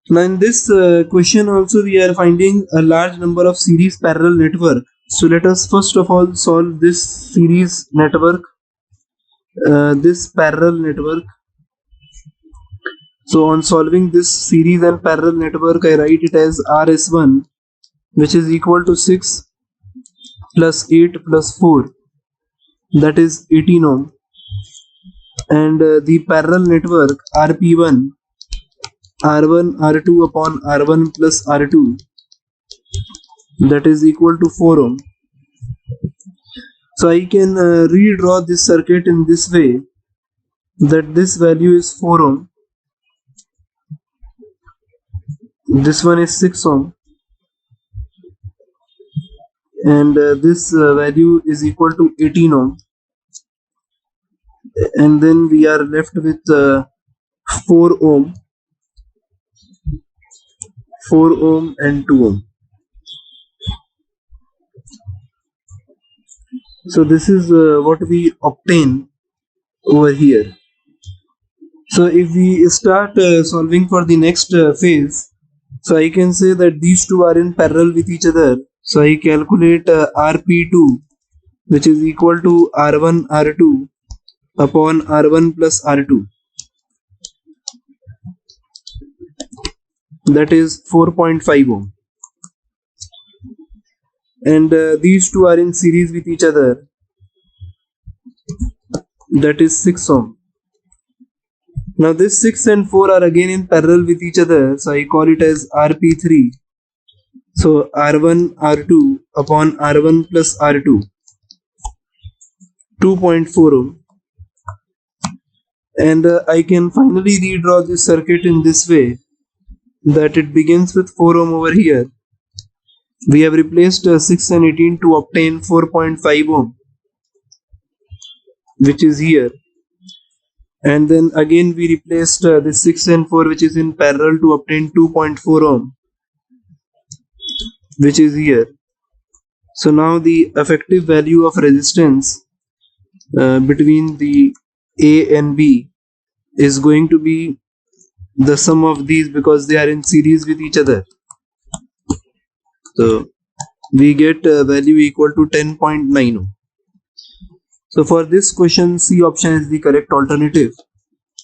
Now in this question also we are finding a large number of series parallel network. So let us first of all solve this series network, this parallel network. So on solving this series and parallel network, I write it as RS1, which is equal to 6 plus 8 plus 4, that is 18 ohm, and the parallel network RP1, R1 R2 upon R1 plus R2, that is equal to 4 ohm. So I can redraw this circuit in this way, that this value is 4 ohm, this one is 6 ohm, and this value is equal to 18 ohm, and then we are left with 4 ohm, 4 ohm and 2 ohm. So this is what we obtain over here. So if we start solving for the next phase, so I can say that these two are in parallel with each other. So I calculate RP2, which is equal to R1 R2 upon R1 plus R2, that is 4.5 ohm, and these two are in series with each other, that is 6 ohm. Now this 6 and 4 are again in parallel with each other, so I call it as RP3. So R1 R2 upon R1 plus R2, 2.4 ohm, and I can finally redraw this circuit in this way, that it begins with 4 ohm over here. We have replaced 6 and 18 to obtain 4.5 ohm, which is here, and then again we replaced this 6 and 4, which is in parallel, to obtain 2.4 ohm, which is here. So now the effective value of resistance between the A and B is going to be the sum of these, because they are in series with each other. So we get a value equal to 10.9 ohm. So for this question, C option is the correct alternative.